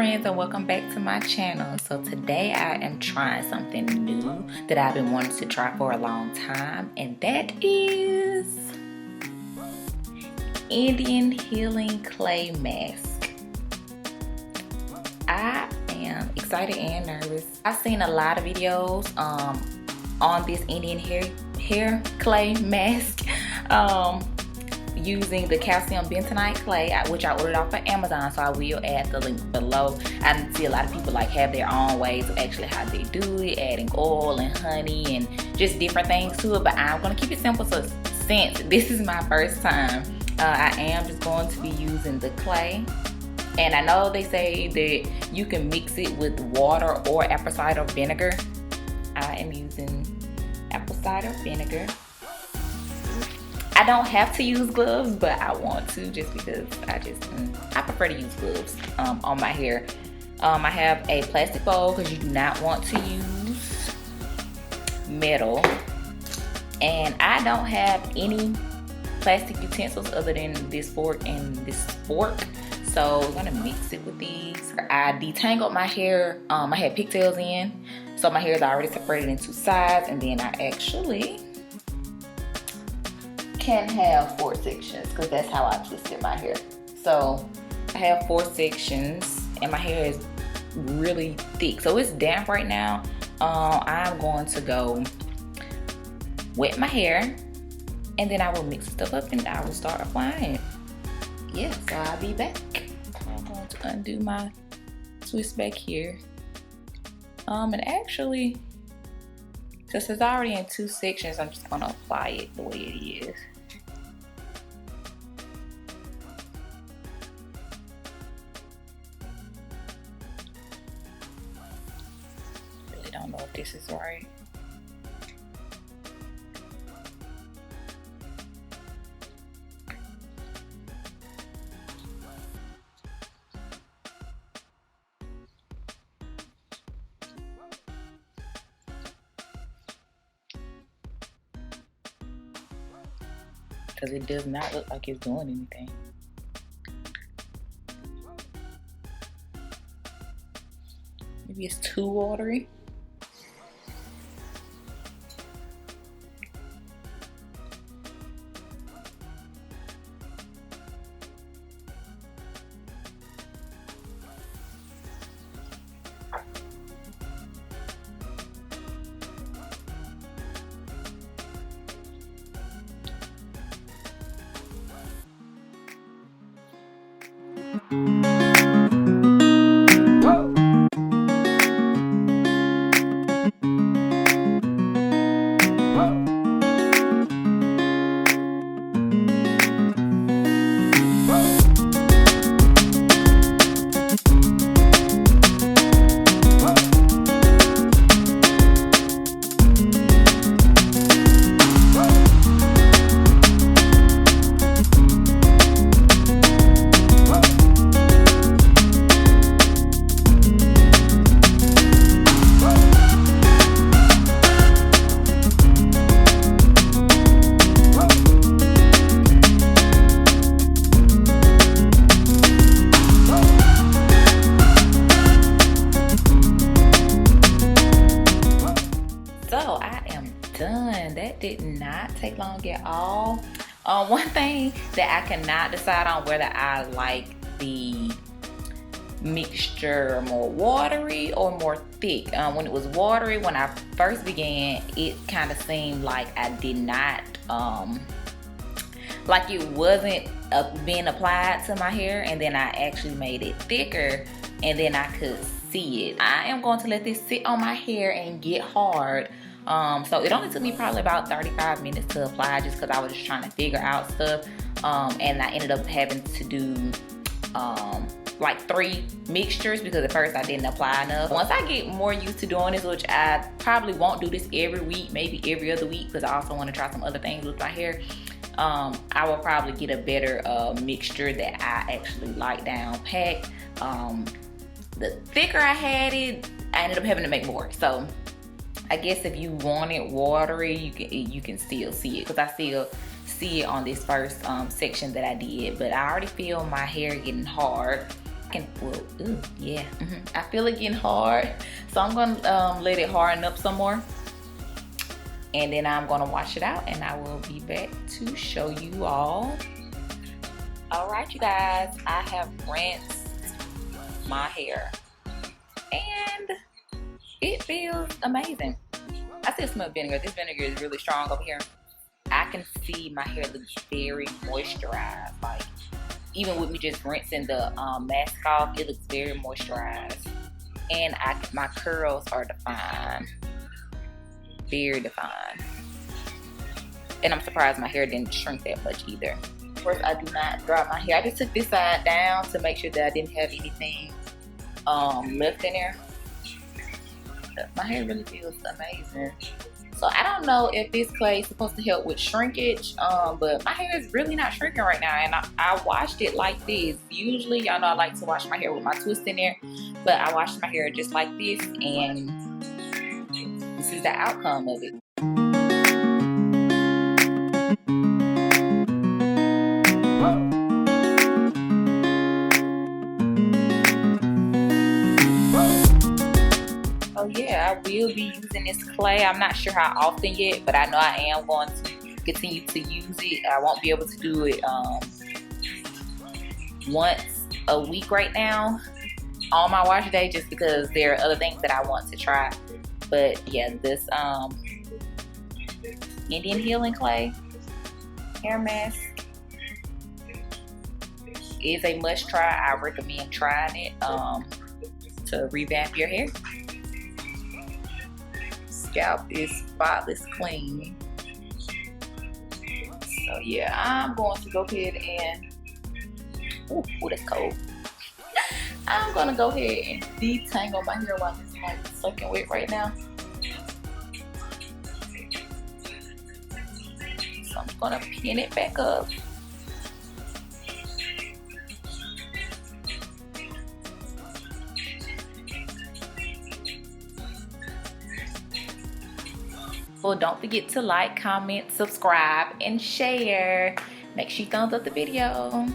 friends, and welcome back to my channel. So today I am trying something new that I've been wanting to try for a long time, and that is Indian healing clay mask. I am excited and nervous. I've seen a lot of videos on this Indian hair clay mask using the calcium bentonite clay, which I ordered off of Amazon, so I will add the link below. I see a lot of people like have their own ways of actually how they do it, adding oil and honey and just different things to it, but I'm gonna keep it simple. So since this is my first time, I am just going to be using the clay. And I know they say that you can mix it with water or apple cider vinegar. I am using apple cider vinegar. I don't have to use gloves, but I want to just because I prefer to use gloves on my hair. I have a plastic bowl because you do not want to use metal. And I don't have any plastic utensils other than this fork and this fork. So we're gonna mix it with these. I detangled my hair. I had pigtails in, so my hair is already separated into sides, and then I actually can have 4 sections because that's how I twisted my hair. So I have 4 sections, and my hair is really thick, so it's damp right now. I'm going to go wet my hair, and then I will mix stuff up and I will start applying it. Yeah, so I'll be back. I'm going to undo my twist back here. And actually, since it's already in 2 sections, I'm just gonna apply it the way it is. Really don't know if this is right. Because it does not look like it's doing anything. Maybe it's too watery. Done. That did not take long at all. One thing that I cannot decide on whether I like the mixture more watery or more thick. When it was watery, when I first began, it kind of seemed like I did not like it wasn't being applied to my hair, and then I actually made it thicker and then I could see it. I am going to let this sit on my hair and get hard. So it only took me probably about 35 minutes to apply, just because I was just trying to figure out stuff. And I ended up having to do like 3 mixtures because at first I didn't apply enough. Once I get more used to doing this, which I probably won't do this every week, maybe every other week, because I also want to try some other things with my hair, I will probably get a better mixture that I actually like down pat. The thicker I had it, I ended up having to make more. So I guess if you want it watery, you can still see it, because I still see it on this first section that I did. But I already feel my hair getting hard. Yeah. I feel it getting hard, so I'm gonna let it harden up some more, and then I'm gonna wash it out, and I will be back to show you all. All right, you guys, I have rinsed my hair, and it feels amazing. I still smell vinegar. This vinegar is really strong over here. I can see my hair looks very moisturized. Like, even with me just rinsing the mask off, it looks very moisturized. And my curls are defined. Very defined. And I'm surprised my hair didn't shrink that much either. Of course, I do not dry my hair. I just took this side down to make sure that I didn't have anything left in there. But my hair really feels amazing. So I don't know if this clay is supposed to help with shrinkage, but my hair is really not shrinking right now, and I washed it like this. Usually, y'all know I like to wash my hair with my twist in there, but I washed my hair just like this, and this is the outcome of it. So yeah, I will be using this clay. I'm not sure how often yet, but I know I am going to continue to use it. I won't be able to do it once a week right now on my wash day, just because there are other things that I want to try. But yeah, this Indian healing clay hair mask is a must try. I recommend trying it to revamp your hair. Scalp is spotless clean. So yeah, I'm going to go ahead and ooh, that's cold. I'm gonna go ahead and detangle my hair while it's like soaking wet right now. So I'm gonna pin it back up. Well, don't forget to like, comment, subscribe, and share. Make sure you thumbs up the video.